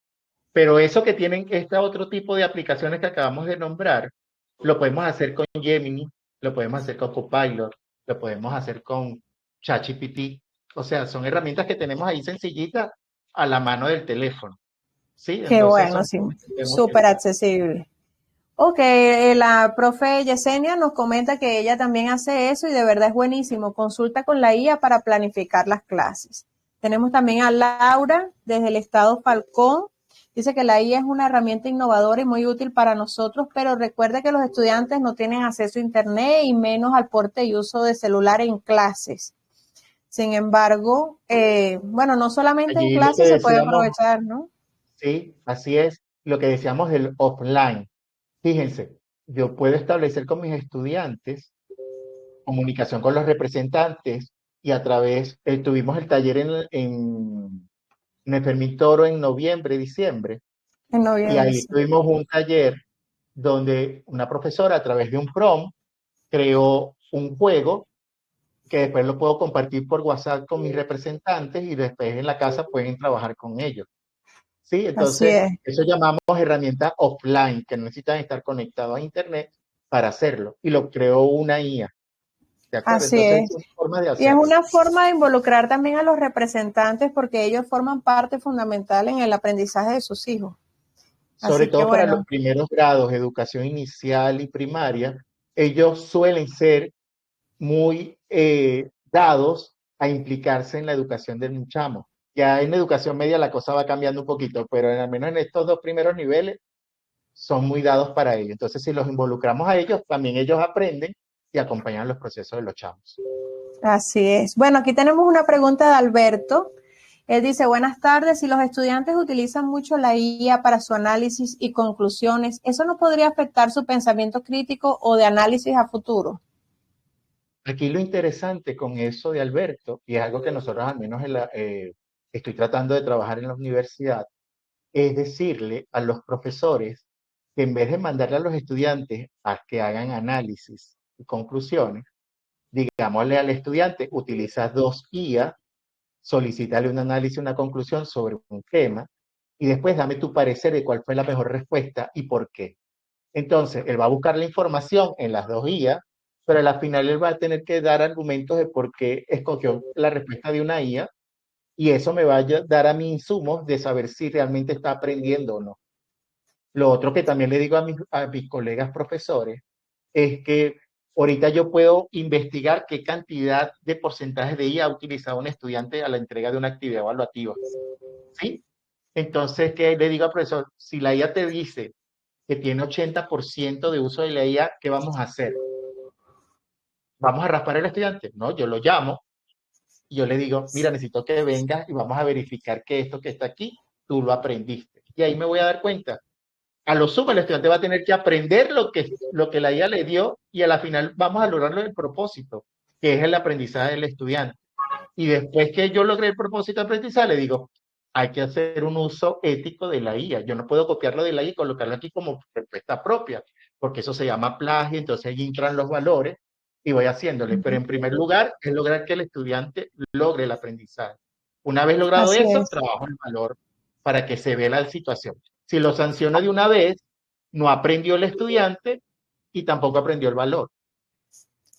Pero eso que tienen este otro tipo de aplicaciones que acabamos de nombrar, lo podemos hacer con Gemini, lo podemos hacer con Copilot, lo podemos hacer con ChatGPT. O sea, son herramientas que tenemos ahí sencillitas a la mano del teléfono. ¿Sí? qué Entonces bueno, son sí, formas que podemos súper utilizar. accesible. Ok, la profe Yesenia nos comenta que ella también hace eso y de verdad es buenísimo. Consulta con la IA para planificar las clases. Tenemos también a Laura desde el estado Falcón. Dice que la IA es una herramienta innovadora y muy útil para nosotros, pero recuerda que los estudiantes no tienen acceso a Internet y menos al porte y uso de celular en clases. Sin embargo, bueno, no solamente en Allí lo que clases se puede decíamos, aprovechar, ¿no? sí, así es, lo que decíamos del offline. Fíjense, yo puedo establecer con mis estudiantes comunicación con los representantes y a través, tuvimos el taller en el Fermitoro en noviembre, diciembre, En y noviembre, ahí sí. tuvimos un taller donde una profesora a través de un prompt creó un juego que después lo puedo compartir por WhatsApp con mis representantes y después en la casa pueden trabajar con ellos. ¿Sí? Así Entonces, es. eso llamamos herramientas offline, que no necesitan estar conectados a Internet para hacerlo. Y lo creó una IA. ¿De acuerdo? Así Entonces, es. son formas de Y es hacerlo. una forma de involucrar también a los representantes porque ellos forman parte fundamental en el aprendizaje de sus hijos. Sobre Así que todo para los bueno, primeros grados, educación inicial y primaria, ellos suelen ser muy dados a implicarse en la educación del chamo. Ya en educación media la cosa va cambiando un poquito, pero al menos en estos dos primeros niveles son muy dados para ello. Entonces, si los involucramos a ellos, también ellos aprenden y acompañan los procesos de los chamos. así es. Bueno, aquí tenemos una pregunta de Alberto. Él dice, buenas tardes, si los estudiantes utilizan mucho la IA para su análisis y conclusiones, ¿eso no podría afectar su pensamiento crítico o de análisis a futuro? Aquí lo interesante con eso de Alberto, y es algo que nosotros al menos estoy tratando de trabajar en la universidad, es decirle a los profesores que en vez de mandarle a los estudiantes a que hagan análisis y conclusiones, digámosle al estudiante, utiliza dos IA, solicítale un análisis, una conclusión sobre un tema, y después dame tu parecer de cuál fue la mejor respuesta y por qué. Entonces, él va a buscar la información en las dos IA, pero al final él va a tener que dar argumentos de por qué escogió la respuesta de una IA y eso me va a dar a mí insumos de saber si realmente está aprendiendo o no. Lo otro que también le digo a mis colegas profesores es que ahorita yo puedo investigar qué cantidad de porcentaje de IA ha utilizado un estudiante a la entrega de una actividad evaluativa, ¿sí? Entonces, ¿qué le digo al profesor? Si la IA te dice que tiene 80% de uso de la IA, ¿qué vamos a hacer? ¿Vamos a raspar al estudiante? No, yo lo llamo y yo le digo, mira, necesito que vengas y vamos a verificar que esto que está aquí, tú lo aprendiste. Y ahí me voy a dar cuenta. A lo sumo, el estudiante va a tener que aprender lo que la IA le dio y a la final vamos a lograrlo el propósito, que es el aprendizaje del estudiante. Y después que yo logré el propósito de aprendizaje, le digo, hay que hacer un uso ético de la IA. Yo no puedo copiarlo de la IA y colocarlo aquí como respuesta propia, porque eso se llama plagio, entonces ahí entran los valores y voy haciéndole. Pero en primer lugar, es lograr que el estudiante logre el aprendizaje. Una vez logrado Así eso, es. trabajo el valor para que se vea la situación. Si lo sanciono de una vez, no aprendió el estudiante y tampoco aprendió el valor.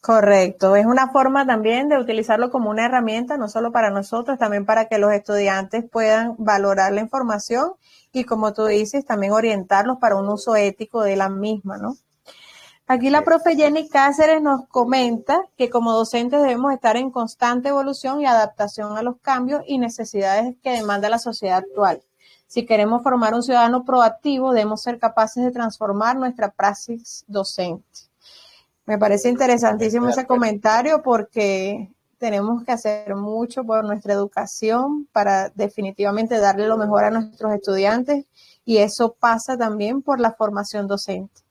Correcto, es una forma también de utilizarlo como una herramienta, no solo para nosotros, también para que los estudiantes puedan valorar la información y, como tú dices, también orientarlos para un uso ético de la misma, ¿no? Aquí Así la es. profe Jenny Cáceres nos comenta que como docentes debemos estar en constante evolución y adaptación a los cambios y necesidades que demanda la sociedad actual. Si queremos formar un ciudadano proactivo, debemos ser capaces de transformar nuestra praxis docente. Me parece Totalmente interesantísimo de ese acuerdo. comentario porque tenemos que hacer mucho por nuestra educación para definitivamente darle lo mejor a nuestros estudiantes y eso pasa también por la formación docente.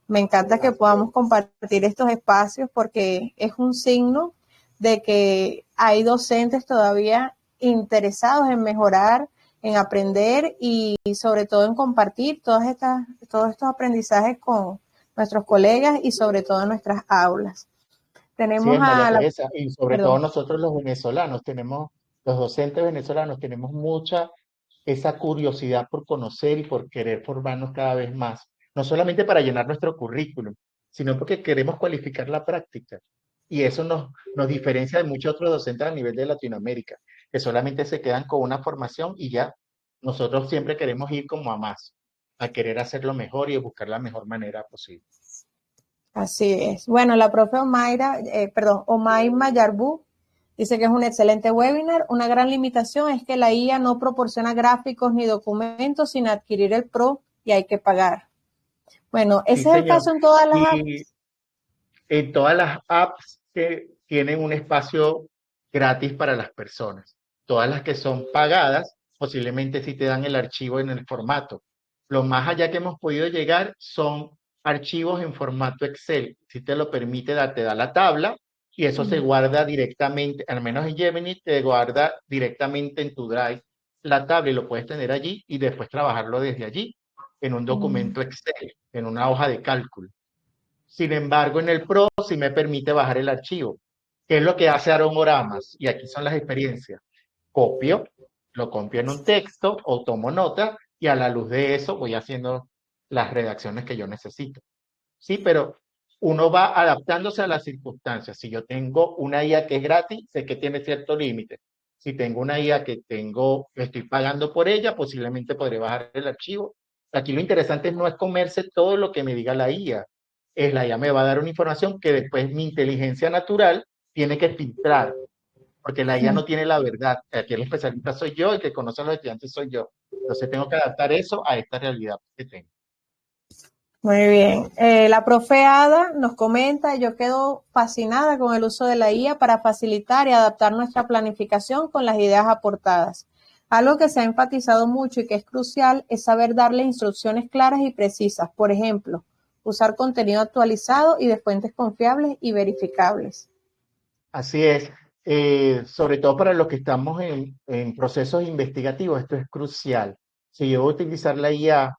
Me encanta que Así es. podamos compartir estos espacios porque es un signo de que hay docentes todavía interesados en mejorar, en aprender y sobre todo en compartir todos estos aprendizajes con nuestros colegas y sobre todo en nuestras aulas. Así Tenemos es, María a la, Teresa, y sobre todo perdón, nosotros los venezolanos tenemos, los docentes venezolanos tenemos mucha esa curiosidad por conocer y por querer formarnos cada vez más, no solamente para llenar nuestro currículum, sino porque queremos cualificar la práctica. Y eso nos diferencia de muchos otros docentes a nivel de Latinoamérica, que solamente se quedan con una formación y ya. Nosotros siempre queremos ir como a más, a querer hacerlo mejor y buscar la mejor manera posible. así es. Bueno, la profe Omaima Yarbú dice que es un excelente webinar. Una gran limitación es que la IA no proporciona gráficos ni documentos sin adquirir el Pro y hay que pagar. Bueno, Sí, ese es el señor. caso en todas las Y apps. en todas las apps que tienen un espacio gratis para las personas. Todas las que son pagadas, posiblemente sí te dan el archivo en el formato. Lo más allá que hemos podido llegar son archivos en formato Excel. Si te lo permite, te da la tabla y eso se guarda directamente, al menos en Gemini, te guarda directamente en tu Drive la tabla y lo puedes tener allí y después trabajarlo desde allí en un documento Excel, en una hoja de cálculo. Sin embargo, en el Pro sí me permite bajar el archivo. ¿Qué es lo que hace Aromoramas? Y aquí son las experiencias. Copio, lo copio en un texto o tomo nota y a la luz de eso voy haciendo las redacciones que yo necesito. Sí, pero uno va adaptándose a las circunstancias. Si yo tengo una IA que es gratis, sé que tiene cierto límite. Si tengo una IA estoy pagando por ella, posiblemente podré bajar el archivo. Aquí lo interesante no es comerse todo lo que me diga la IA. Es la IA me va a dar una información que después mi inteligencia natural tiene que filtrar, porque la IA no tiene la verdad. Aquí el especialista soy yo, el que conoce a los estudiantes soy yo. Entonces tengo que adaptar eso a esta realidad que tengo. Muy bien. La profe Ada nos comenta, yo quedo fascinada con el uso de la IA para facilitar y adaptar nuestra planificación con las ideas aportadas. Algo que se ha enfatizado mucho y que es crucial es saber darle instrucciones claras y precisas. Por ejemplo, usar contenido actualizado y de fuentes confiables y verificables. Así es, sobre todo para los que estamos en procesos investigativos, esto es crucial. Si yo voy a utilizar la IA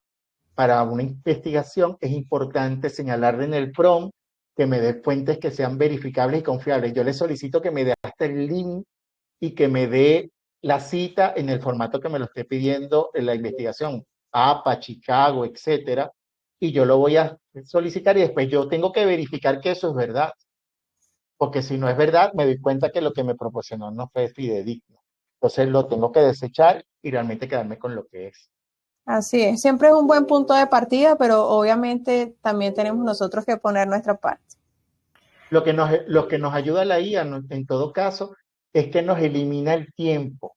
para una investigación, es importante señalarle en el prompt que me dé fuentes que sean verificables y confiables. Yo le solicito que me dé hasta el link y que me dé la cita en el formato que me lo esté pidiendo en la investigación, APA, Chicago, etcétera, y yo lo voy a solicitar y después yo tengo que verificar que eso es verdad porque si no es verdad, me doy cuenta que lo que me proporcionó no fue fidedigno. Entonces lo tengo que desechar y realmente quedarme con lo que es. Así es. Siempre es un buen punto de partida, pero obviamente también tenemos nosotros que poner nuestra parte. Lo que nos ayuda a la IA, en todo caso, es que nos elimina el tiempo.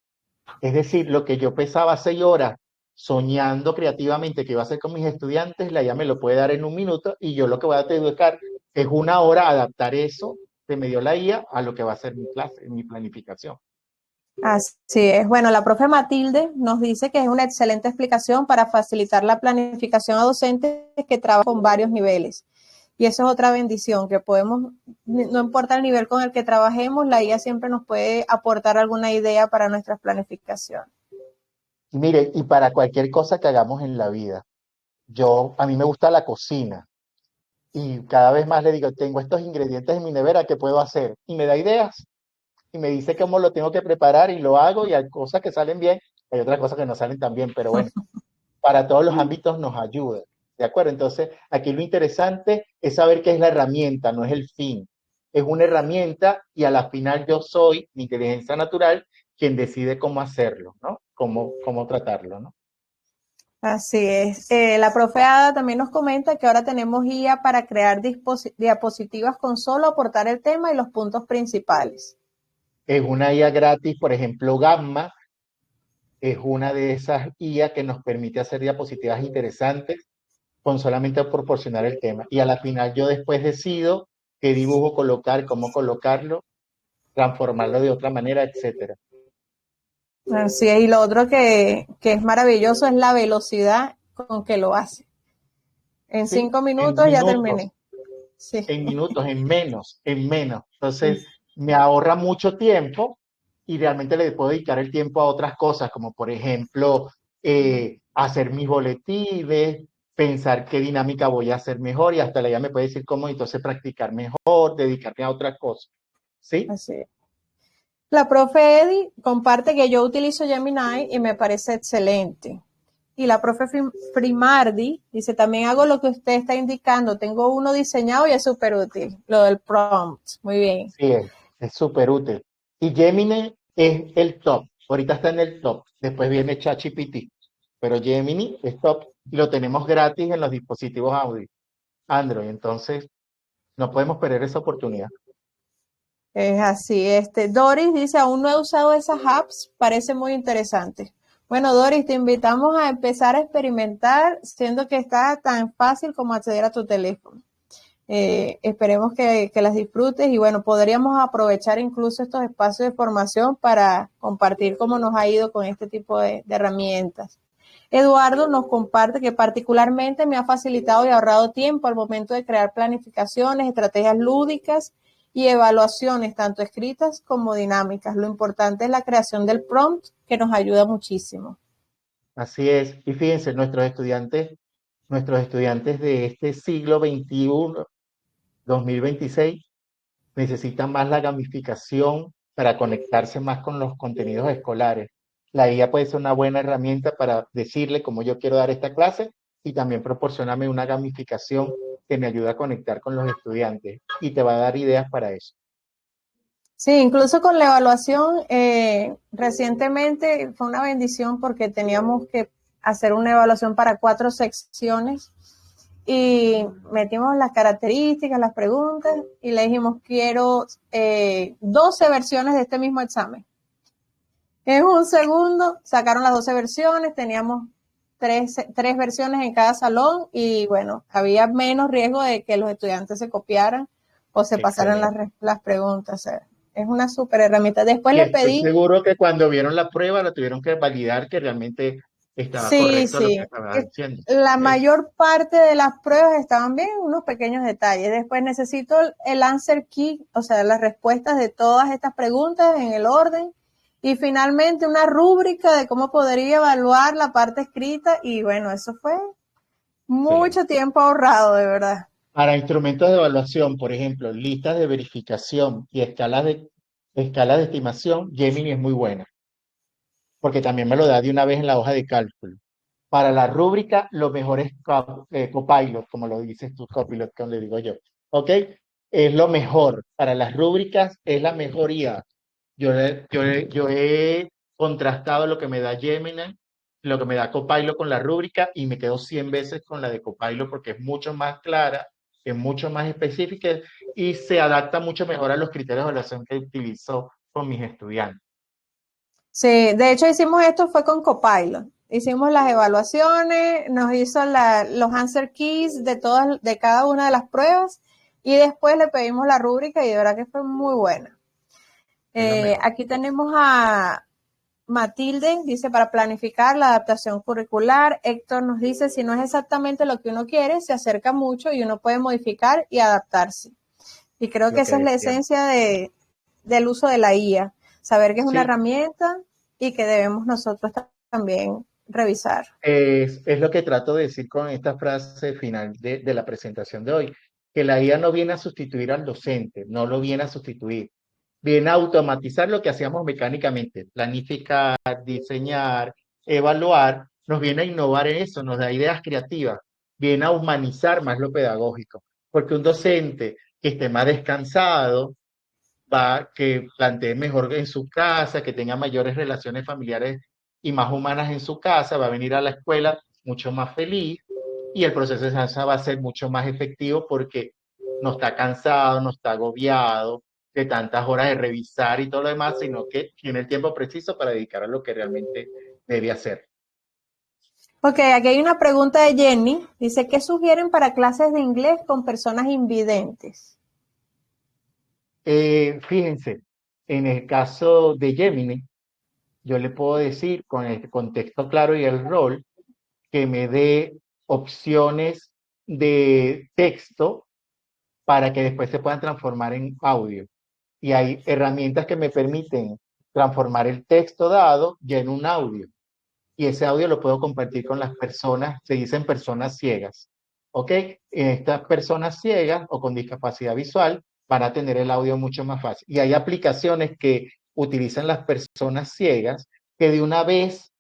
Es decir, lo que yo pesaba 6 horas soñando creativamente que iba a hacer con mis estudiantes, la IA me lo puede dar en un minuto y yo lo que voy a dedicar es 1 hora a adaptar eso que me dio la IA a lo que va a ser mi clase, mi planificación. Así es. Bueno, la profe Matilde nos dice que es una excelente explicación para facilitar la planificación a docentes que trabajan con varios niveles. Y eso es otra bendición, que podemos, no importa el nivel con el que trabajemos, la IA siempre nos puede aportar alguna idea para nuestras planificaciones. Y mire, y para cualquier cosa que hagamos en la vida, a mí me gusta la cocina y cada vez más le digo, tengo estos ingredientes en mi nevera, ¿qué puedo hacer? Y me da ideas y me dice cómo lo tengo que preparar y lo hago y hay cosas que salen bien, hay otras cosas que no salen tan bien, pero bueno, para todos los ámbitos nos ayuda, ¿de acuerdo? Entonces, aquí lo interesante es saber qué es la herramienta, no es el fin. Es una herramienta y a la final yo soy, mi inteligencia natural, quien decide cómo hacerlo, ¿no? Cómo tratarlo, ¿no? Así es. La profe Ada también nos comenta que ahora tenemos IA para crear diapositivas con solo aportar el tema y los puntos principales. Es una IA gratis, por ejemplo, Gamma es una de esas IA que nos permite hacer diapositivas interesantes con solamente proporcionar el tema. Y a la final yo después decido qué dibujo colocar, cómo colocarlo, transformarlo de otra manera, etcétera. Así es. Y lo otro que es maravilloso es la velocidad con que lo hace. En ¿Sí? 5 minutos ya terminé. Sí. En minutos, en menos, en menos. Entonces, me ahorra mucho tiempo y realmente le puedo dedicar el tiempo a otras cosas, como por ejemplo, hacer mis boletines, pensar qué dinámica voy a hacer mejor y hasta ya me puede decir cómo entonces practicar mejor, dedicarme a otras cosas. ¿Sí? Así es. La profe Eddie comparte que yo utilizo Gemini y me parece excelente. Y la profe Frimardi dice, también hago lo que usted está indicando. Tengo uno diseñado y es súper útil. Lo del prompt. Muy bien. Sí, es súper útil. Y Gemini es el top. Ahorita está en el top. Después viene ChatGPT. Pero Gemini es top y lo tenemos gratis en los dispositivos Android. Entonces, no podemos perder esa oportunidad. Es así. Doris dice, aún no he usado esas apps. Parece muy interesante. Bueno, Doris, te invitamos a empezar a experimentar, siendo que está tan fácil como acceder a tu teléfono. Esperemos que las disfrutes y bueno, podríamos aprovechar incluso estos espacios de formación para compartir cómo nos ha ido con este tipo de herramientas. Eduardo nos comparte que particularmente me ha facilitado y ahorrado tiempo al momento de crear planificaciones, estrategias lúdicas y evaluaciones, tanto escritas como dinámicas. Lo importante es la creación del prompt, que nos ayuda muchísimo. Así es. Y fíjense, nuestros estudiantes de este siglo XXI, 2026, necesitan más la gamificación para conectarse más con los contenidos escolares. La guía puede ser una buena herramienta para decirle cómo yo quiero dar esta clase y también proporcionarme una gamificación que me ayuda a conectar con los estudiantes y te va a dar ideas para eso. Sí, incluso con la evaluación, recientemente fue una bendición porque teníamos que hacer una evaluación para 4 secciones y metimos las características, las preguntas y le dijimos, quiero 12 versiones de este mismo examen. En un segundo sacaron las 12 versiones, teníamos tres versiones en cada salón y bueno, había menos riesgo de que los estudiantes se copiaran o se pasaran las preguntas. O sea, es una súper herramienta. Después Y le estoy pedí, seguro que cuando vieron la prueba lo tuvieron que validar que realmente estaba sí, correcto lo que sí, estaba diciendo. la Es, mayor parte de las pruebas estaban bien, unos pequeños detalles. Después necesito el answer key, o sea, las respuestas de todas estas preguntas en el orden. Y finalmente una rúbrica de cómo podría evaluar la parte escrita. Y bueno, eso fue excelente. mucho tiempo ahorrado, de verdad. Para instrumentos de evaluación, por ejemplo, listas de verificación y escalas de estimación, Gemini es muy buena, porque también me lo da de una vez en la hoja de cálculo. Para la rúbrica, lo mejor es Copilot, como lo dices tú, Copilot, como le digo yo. ¿Ok? Es lo mejor. Para las rúbricas es la mejoría. Yo he contrastado lo que me da Gemini, lo que me da Copilot con la rúbrica, y me quedo 100 veces con la de Copilot porque es mucho más clara, es mucho más específica y se adapta mucho mejor a los criterios de evaluación que utilizo con mis estudiantes. Sí, de hecho hicimos esto fue con Copilot. Hicimos las evaluaciones, nos hizo los answer keys de cada una de las pruebas y después le pedimos la rúbrica y de verdad que fue muy buena. Aquí tenemos a Matilde, dice para planificar la adaptación curricular. Héctor nos dice si no es exactamente lo que uno quiere, se acerca mucho y uno puede modificar y adaptarse. Y creo que esa es la esencia del uso de la IA. Saber que es una herramienta y que debemos nosotros también revisar. Es lo que trato de decir con esta frase final de la presentación de hoy, que la IA no viene a sustituir al docente, no lo viene a sustituir, viene a automatizar lo que hacíamos mecánicamente, planificar, diseñar, evaluar, nos viene a innovar en eso, nos da ideas creativas, viene a humanizar más lo pedagógico, porque un docente que esté más descansado, que plantee mejor en su casa, que tenga mayores relaciones familiares y más humanas en su casa, va a venir a la escuela mucho más feliz y el proceso de enseñanza va a ser mucho más efectivo porque no está cansado, no está agobiado de tantas horas de revisar y todo lo demás, sino que tiene el tiempo preciso para dedicar a lo que realmente debe hacer. Ok, aquí hay una pregunta de Jenny. Dice, ¿qué sugieren para clases de inglés con personas invidentes? Fíjense, en el caso de Gemini, yo le puedo decir con el contexto claro y el rol que me dé opciones de texto para que después se puedan transformar en audio. Y hay herramientas que me permiten transformar el texto dado ya en un audio. Y ese audio lo puedo compartir con las personas, se dicen personas ciegas. ¿Ok? Estas personas ciegas o con discapacidad visual van a tener el audio mucho más fácil. Y hay aplicaciones que utilizan las personas ciegas que de una vez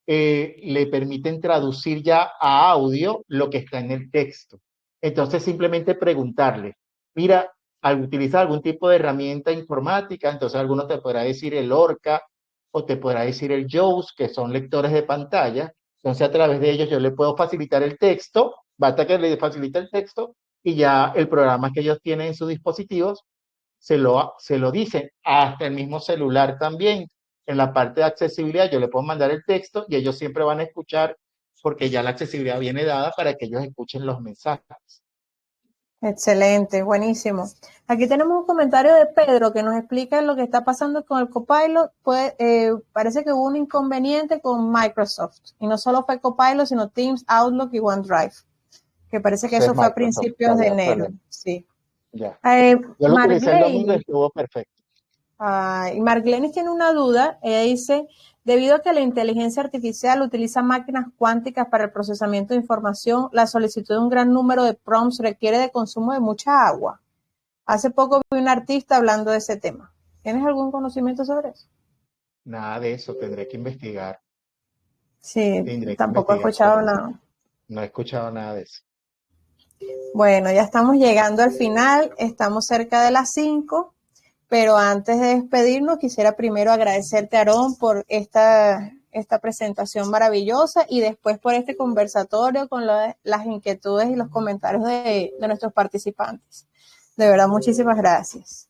le permiten traducir ya a audio lo que está en el texto. Entonces simplemente preguntarle, mira, al utilizar algún tipo de herramienta informática, entonces alguno te podrá decir el Orca o te podrá decir el JAWS, que son lectores de pantalla. Entonces a través de ellos yo le puedo facilitar el texto, basta que le facilite el texto y ya el programa que ellos tienen en sus dispositivos se lo dicen, hasta el mismo celular también. En la parte de accesibilidad yo le puedo mandar el texto y ellos siempre van a escuchar porque ya la accesibilidad viene dada para que ellos escuchen los mensajes. Excelente, buenísimo. Aquí tenemos un comentario de Pedro que nos explica lo que está pasando con el Copilot. Parece que hubo un inconveniente con Microsoft y no solo fue Copilot, sino Teams, Outlook y OneDrive, que parece que eso fue a principios de enero. Sí. Ya. Yo lo utilicé el domingo y estuvo perfecto. Y Marglenis tiene una duda. Ella dice, debido a que la inteligencia artificial utiliza máquinas cuánticas para el procesamiento de información, la solicitud de un gran número de prompts requiere de consumo de mucha agua. Hace poco vi un artista hablando de ese tema. ¿Tienes algún conocimiento sobre eso? Nada de eso, tendré que investigar. Sí, tampoco he escuchado nada. No he escuchado nada de eso. Bueno, ya estamos llegando al final, estamos cerca de las 5. Pero antes de despedirnos, quisiera primero agradecerte, Aarón, por esta presentación maravillosa y después por este conversatorio con las inquietudes y los comentarios de nuestros participantes. De verdad, muchísimas gracias.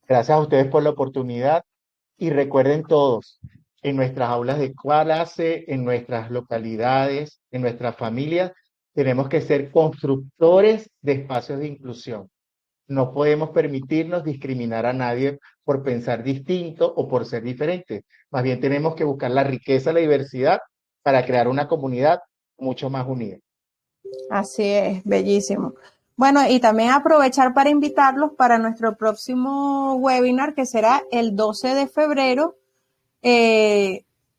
Gracias a ustedes por la oportunidad y recuerden todos, en nuestras aulas de clase, en nuestras localidades, en nuestras familias, tenemos que ser constructores de espacios de inclusión. No podemos permitirnos discriminar a nadie por pensar distinto o por ser diferente. Más bien tenemos que buscar la riqueza, la diversidad para crear una comunidad mucho más unida. Así es, bellísimo. Bueno, y también aprovechar para invitarlos para nuestro próximo webinar que será el 12 de febrero,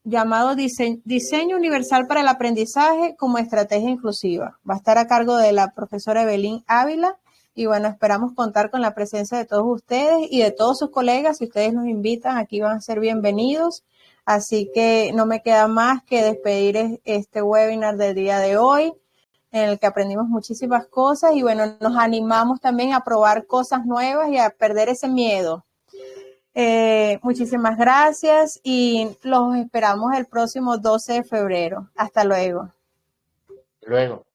llamado Diseño Universal para el Aprendizaje como Estrategia Inclusiva. Va a estar a cargo de la profesora Evelyn Ávila. Y bueno, esperamos contar con la presencia de todos ustedes y de todos sus colegas. Si ustedes nos invitan, aquí van a ser bienvenidos. Así que no me queda más que despedir este webinar del día de hoy, en el que aprendimos muchísimas cosas y bueno, nos animamos también a probar cosas nuevas y a perder ese miedo. Muchísimas gracias y los esperamos el próximo 12 de febrero. Hasta luego. Luego.